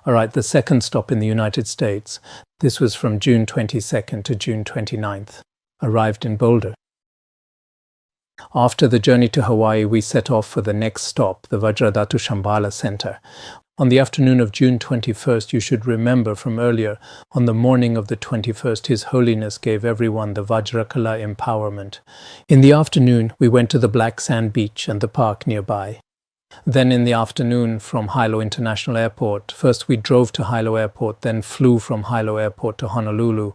Alright, the second stop in the United States. This was from June 22nd to June 29th. Arrived in Boulder. After the journey to Hawaii, we set off for the next stop, the Vajradhatu Shambhala Center. On the afternoon of June 21st, you should remember from earlier, on the morning of the 21st, His Holiness gave everyone the Vajrakala empowerment. In the afternoon, we went to the Black Sand Beach and the park nearby. Then in the afternoon from Hilo International Airport, first we drove to Hilo Airport, then flew from Hilo Airport to Honolulu.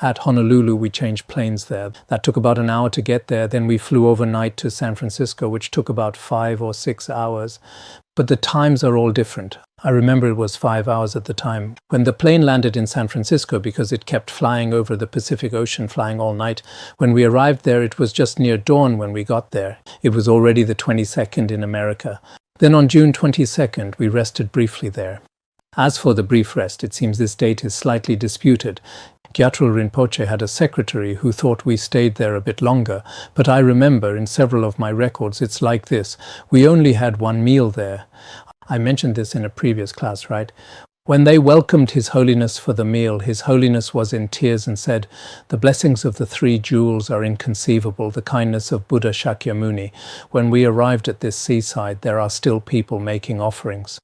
At Honolulu, we changed planes there. That took about an hour to get there. Then we flew overnight to San Francisco, which took about 5 or 6 hours. But the times are all different. I remember it was 5 hours at the time. When the plane landed in San Francisco, because it kept flying over the Pacific Ocean, flying all night, when we arrived there, it was just near dawn when we got there. It was already the 22nd in America. Then on June 22nd, we rested briefly there. As for the brief rest, it seems this date is slightly disputed. Gyatro Rinpoche had a secretary who thought we stayed there a bit longer, but I remember in several of my records it's like this. We only had one meal there. I mentioned this in a previous class, right? When they welcomed His Holiness for the meal, His Holiness was in tears and said, "The blessings of the three jewels are inconceivable, the kindness of Buddha Shakyamuni. When we arrived at this seaside, there are still people making offerings."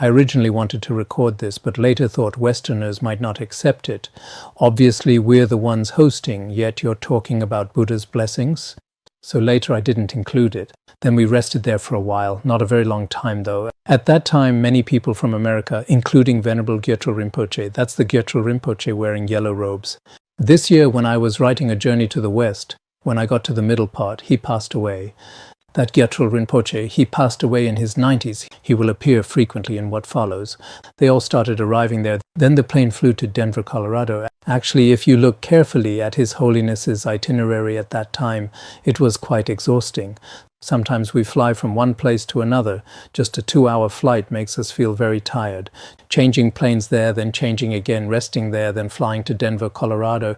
I originally wanted to record this, but later thought Westerners might not accept it. Obviously, we're the ones hosting, yet you're talking about Buddha's blessings. So later I didn't include it. Then we rested there for a while, not a very long time though. At that time, many people from America, including Venerable Gyatro Rinpoche, that's the Gyatro Rinpoche wearing yellow robes. This year, when I was writing A Journey to the West, when I got to the middle part, he passed away. That Gyatro Rinpoche, he passed away in his 90s. He will appear frequently in what follows. They all started arriving there. Then the plane flew to Denver, Colorado. Actually, if you look carefully at His Holiness's itinerary at that time, it was quite exhausting. Sometimes we fly from one place to another. Just a 2-hour flight makes us feel very tired. Changing planes there, then changing again, resting there, then flying to Denver, Colorado.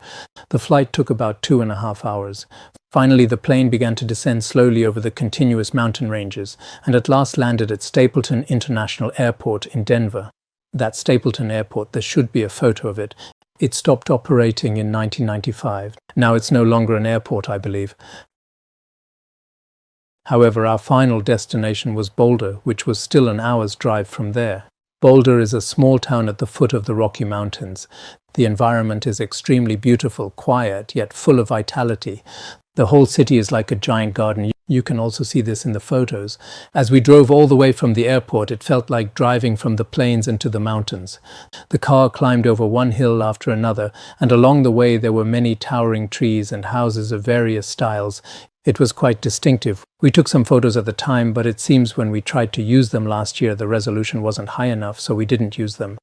The flight took about 2.5 hours. Finally, the plane began to descend slowly over the continuous mountain ranges, and at last landed at Stapleton International Airport in Denver. That Stapleton Airport, there should be a photo of it. It stopped operating in 1995. Now it's no longer an airport, I believe. However, our final destination was Boulder, which was still an hour's drive from there. Boulder is a small town at the foot of the Rocky Mountains. The environment is extremely beautiful, quiet, yet full of vitality. The whole city is like a giant garden. You can also see this in the photos. As we drove all the way from the airport, it felt like driving from the plains into the mountains. The car climbed over one hill after another, and along the way there were many towering trees and houses of various styles. It was quite distinctive. We took some photos at the time, but it seems when we tried to use them last year, the resolution wasn't high enough, so we didn't use them.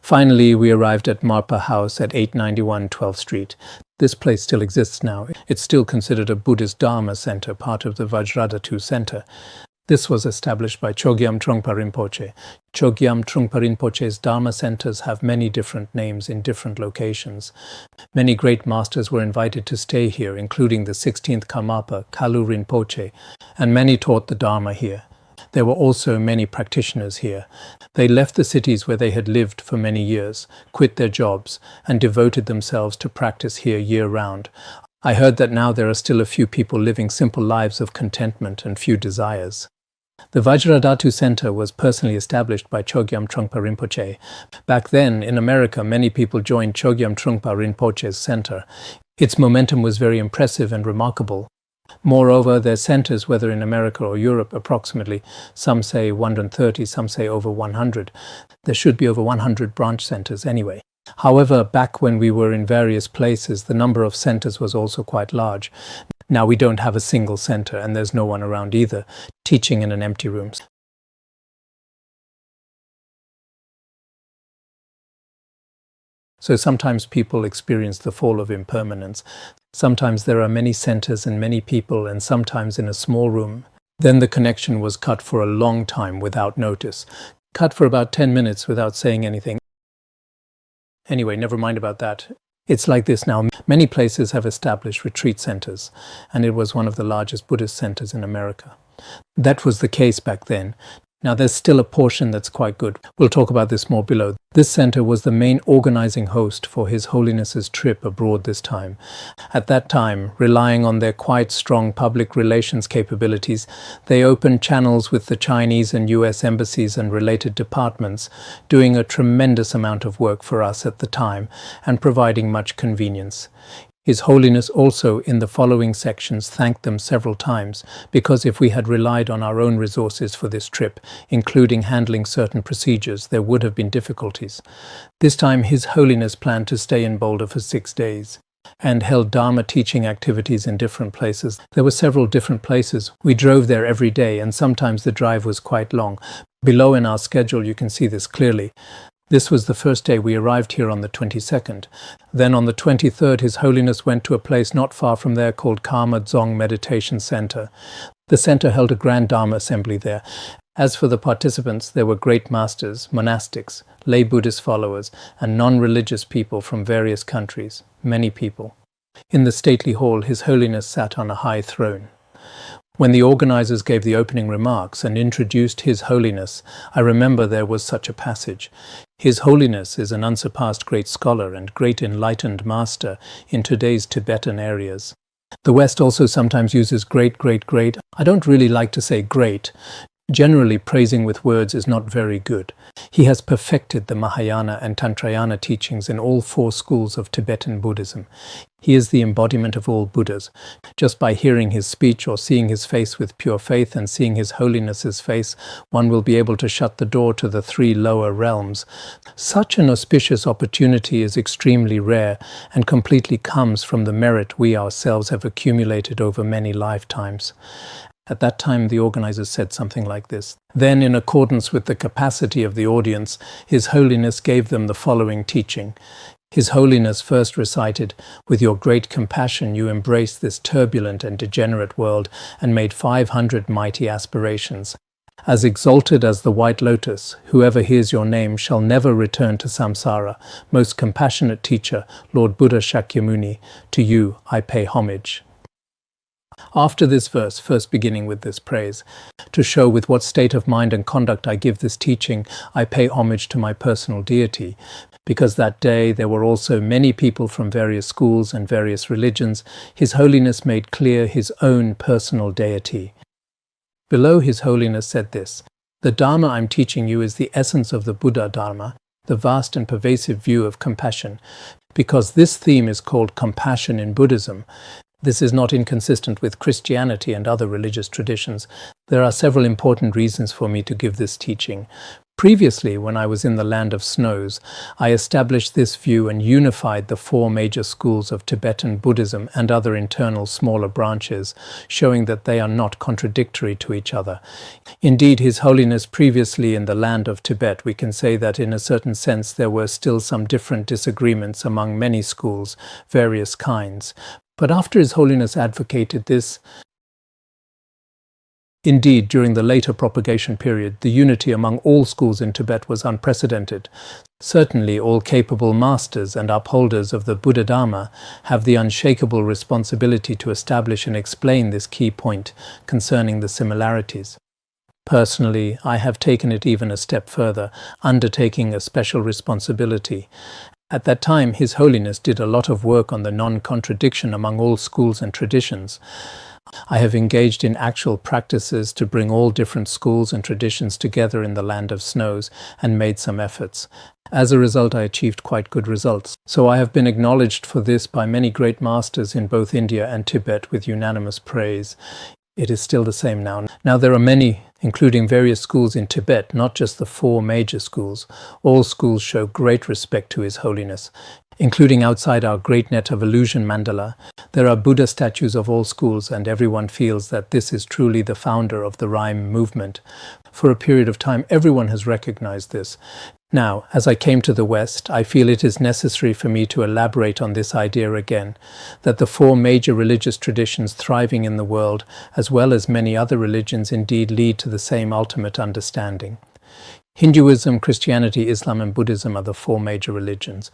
Finally, we arrived at Marpa House at 891 12th Street. This place still exists now. It's still considered a Buddhist Dharma center, part of the Vajradhatu Center. This was established by Chogyam Trungpa Rinpoche. Chogyam Trungpa Rinpoche's Dharma centers have many different names in different locations. Many great masters were invited to stay here, including the 16th Karmapa, Kalu Rinpoche, and many taught the Dharma here. There were also many practitioners here. They left the cities where they had lived for many years, quit their jobs, and devoted themselves to practice here year-round. I heard that now there are still a few people living simple lives of contentment and few desires. The Vajradhatu Center was personally established by Chogyam Trungpa Rinpoche. Back then, in America, many people joined Chogyam Trungpa Rinpoche's center. Its momentum was very impressive and remarkable. Moreover, their centers, whether in America or Europe, approximately, some say 130, some say over 100. There should be over 100 branch centers anyway. However, back when we were in various places, the number of centers was also quite large. Now we don't have a single center, and there's no one around either, teaching in an empty room. So sometimes people experience the fall of impermanence. Sometimes there are many centers and many people, and sometimes in a small room. Then the connection was cut for a long time without notice. Cut for about 10 minutes without saying anything. Anyway, never mind about that. It's like this now. Many places have established retreat centers, and it was one of the largest Buddhist centers in America. That was the case back then. Now, there's still a portion that's quite good. We'll talk about this more below. This center was the main organizing host for His Holiness's trip abroad this time. At that time, relying on their quite strong public relations capabilities, they opened channels with the Chinese and US embassies and related departments, doing a tremendous amount of work for us at the time and providing much convenience. His Holiness also, in the following sections, thanked them several times, because if we had relied on our own resources for this trip, including handling certain procedures, there would have been difficulties. This time His Holiness planned to stay in Boulder for 6 days and held Dharma teaching activities in different places. There were several different places. We drove there every day, and sometimes the drive was quite long. Below in our schedule you can see this clearly. This was the first day we arrived here on the 22nd. Then on the 23rd, His Holiness went to a place not far from there called Karma Dzong Meditation Center. The center held a grand Dharma assembly there. As for the participants, there were great masters, monastics, lay Buddhist followers, and non-religious people from various countries, many people. In the stately hall, His Holiness sat on a high throne. When the organizers gave the opening remarks and introduced His Holiness, I remember there was such a passage. His Holiness is an unsurpassed great scholar and great enlightened master in today's Tibetan areas. The West also sometimes uses great. I don't really like to say great. Generally, praising with words is not very good. He has perfected the Mahayana and Tantrayana teachings in all 4 schools of Tibetan Buddhism. He is the embodiment of all Buddhas. Just by hearing his speech or seeing his face with pure faith and seeing His Holiness's face, one will be able to shut the door to the 3 lower realms. Such an auspicious opportunity is extremely rare and completely comes from the merit we ourselves have accumulated over many lifetimes. At that time, the organizers said something like this. Then, in accordance with the capacity of the audience, His Holiness gave them the following teaching. His Holiness first recited, "With your great compassion you embraced this turbulent and degenerate world and made 500 mighty aspirations. As exalted as the white lotus, whoever hears your name shall never return to samsara. Most compassionate teacher, Lord Buddha Shakyamuni, to you I pay homage." After this verse, first beginning with this praise, to show with what state of mind and conduct I give this teaching, I pay homage to my personal deity, because that day there were also many people from various schools and various religions. His Holiness made clear his own personal deity. Below, His Holiness said this: "The Dharma I'm teaching you is the essence of the Buddha Dharma, the vast and pervasive view of compassion. Because this theme is called compassion in Buddhism, this is not inconsistent with Christianity and other religious traditions. There are several important reasons for me to give this teaching. Previously, when I was in the land of snows, I established this view and unified the 4 major schools of Tibetan Buddhism and other internal smaller branches, showing that they are not contradictory to each other. Indeed, His Holiness previously in the land of Tibet, we can say that in a certain sense there were still some different disagreements among many schools, various kinds. But after His Holiness advocated this, indeed, during the later propagation period, the unity among all schools in Tibet was unprecedented. Certainly, all capable masters and upholders of the Buddha Dharma have the unshakable responsibility to establish and explain this key point concerning the similarities. Personally, I have taken it even a step further, undertaking a special responsibility. At that time, His Holiness did a lot of work on the non-contradiction among all schools and traditions. I have engaged in actual practices to bring all different schools and traditions together in the land of snows and made some efforts. As a result, I achieved quite good results. So I have been acknowledged for this by many great masters in both India and Tibet with unanimous praise. It is still the same now. Now there are many, including various schools in Tibet, not just the 4 major schools. All schools show great respect to His Holiness, including outside our great net of illusion mandala. There are Buddha statues of all schools, and everyone feels that this is truly the founder of the Rhyme movement. For a period of time, everyone has recognized this. Now, as I came to the West, I feel it is necessary for me to elaborate on this idea again, that the 4 major religious traditions thriving in the world, as well as many other religions, indeed lead to the same ultimate understanding. Hinduism, Christianity, Islam and Buddhism are the 4 major religions.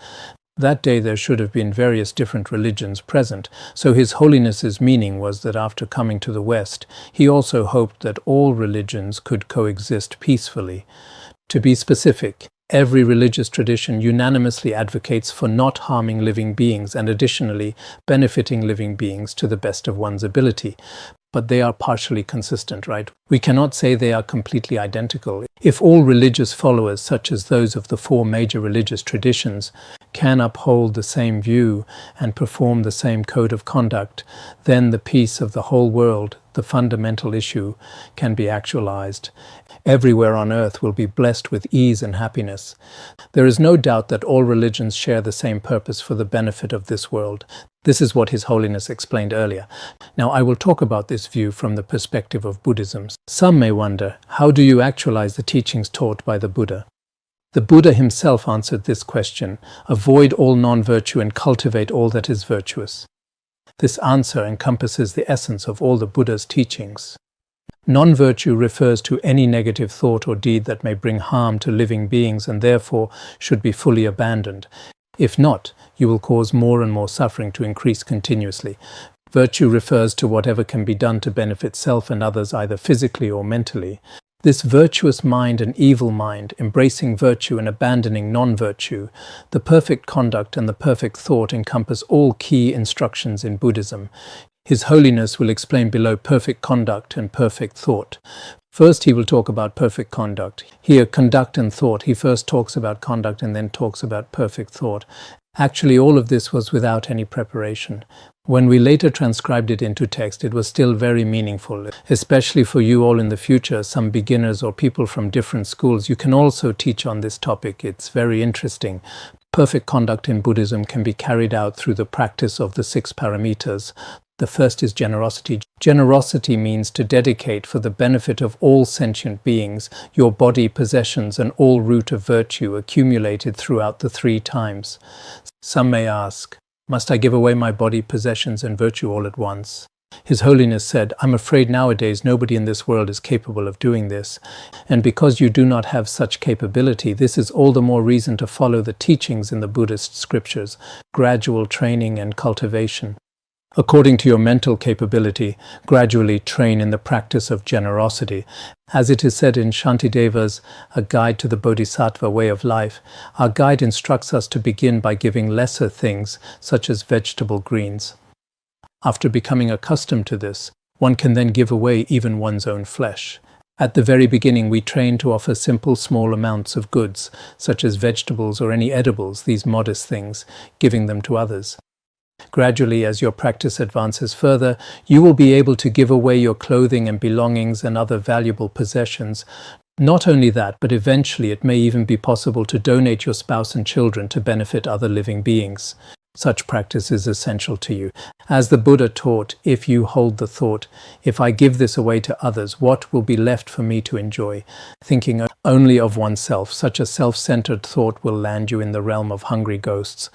That day there should have been various different religions present, so His Holiness's meaning was that after coming to the West, he also hoped that all religions could coexist peacefully. To be specific, every religious tradition unanimously advocates for not harming living beings and additionally benefiting living beings to the best of one's ability. But they are partially consistent, right? We cannot say they are completely identical. If all religious followers, such as those of the four major religious traditions, can uphold the same view and perform the same code of conduct, then the peace of the whole world, the fundamental issue, can be actualized. Everywhere on earth will be blessed with ease and happiness. There is no doubt that all religions share the same purpose for the benefit of this world. This is what His Holiness explained earlier. Now, I will talk about this view from the perspective of Buddhism. Some may wonder, how do you actualize the teachings taught by the Buddha? The Buddha himself answered this question: avoid all non-virtue and cultivate all that is virtuous. This answer encompasses the essence of all the Buddha's teachings. Non-virtue refers to any negative thought or deed that may bring harm to living beings and therefore should be fully abandoned. If not, you will cause more and more suffering to increase continuously. Virtue refers to whatever can be done to benefit self and others either physically or mentally. This virtuous mind and evil mind, embracing virtue and abandoning non-virtue, the perfect conduct and the perfect thought encompass all key instructions in Buddhism. His Holiness will explain below perfect conduct and perfect thought. First, he will talk about perfect conduct. Here, conduct and thought. He first talks about conduct and then talks about perfect thought. Actually, all of this was without any preparation. When we later transcribed it into text, it was still very meaningful, especially for you all in the future, some beginners or people from different schools. You can also teach on this topic. It's very interesting. Perfect conduct in Buddhism can be carried out through the practice of the 6 paramitas. The first is generosity. Generosity means to dedicate for the benefit of all sentient beings your body, possessions, and all root of virtue accumulated throughout the 3 times. Some may ask, must I give away my body, possessions, and virtue all at once? His Holiness said, I'm afraid nowadays nobody in this world is capable of doing this. And because you do not have such capability, this is all the more reason to follow the teachings in the Buddhist scriptures, gradual training and cultivation. According to your mental capability, gradually train in the practice of generosity. As it is said in Shantideva's A Guide to the Bodhisattva Way of Life, our guide instructs us to begin by giving lesser things, such as vegetable greens. After becoming accustomed to this, one can then give away even one's own flesh. At the very beginning, we train to offer simple, small amounts of goods, such as vegetables or any edibles, these modest things, giving them to others. Gradually, as your practice advances further, you will be able to give away your clothing and belongings and other valuable possessions. Not only that, but eventually it may even be possible to donate your spouse and children to benefit other living beings. Such practice is essential to you. As the Buddha taught, if you hold the thought, if I give this away to others, what will be left for me to enjoy? Thinking only of oneself, such a self-centered thought will land you in the realm of hungry ghosts.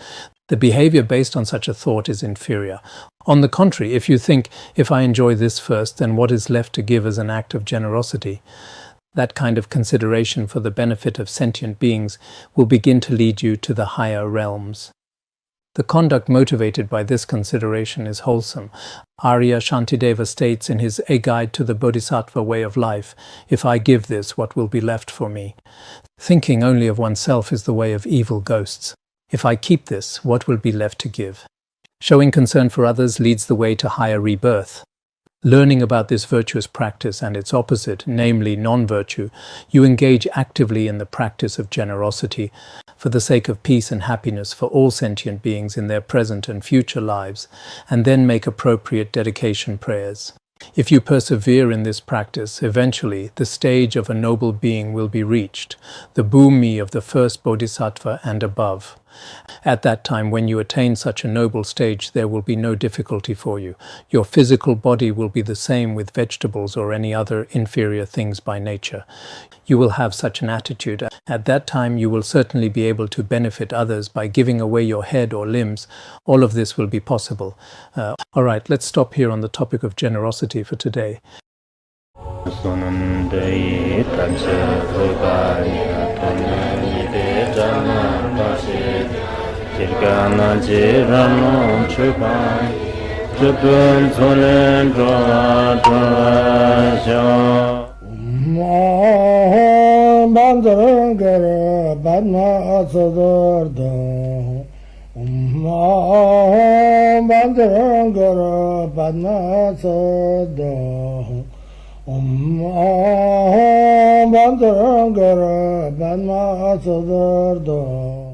The behavior based on such a thought is inferior. On the contrary, if you think, if I enjoy this first, then what is left to give as an act of generosity? That kind of consideration for the benefit of sentient beings will begin to lead you to the higher realms. The conduct motivated by this consideration is wholesome. Arya Shantideva states in his A Guide to the Bodhisattva Way of Life, if I give this, what will be left for me? Thinking only of oneself is the way of evil ghosts. If I keep this, what will be left to give? Showing concern for others leads the way to higher rebirth. Learning about this virtuous practice and its opposite, namely non-virtue, you engage actively in the practice of generosity for the sake of peace and happiness for all sentient beings in their present and future lives, and then make appropriate dedication prayers. If you persevere in this practice, eventually the stage of a noble being will be reached, the bhumi of the first bodhisattva and above. At that time, when you attain such a noble stage, there will be no difficulty for you. Your physical body will be the same with vegetables or any other inferior things by nature. You will have such an attitude. At that time, you will certainly be able to benefit others by giving away your head or limbs. All of this will be possible. All right, let's stop here on the topic of generosity for today. Jirgana jirano chukai Chupun tsulen drowa drowa shao Bandharangara Padma Sodargye Bandharangara Padma Sodargye Bandharangara Padma Sodargye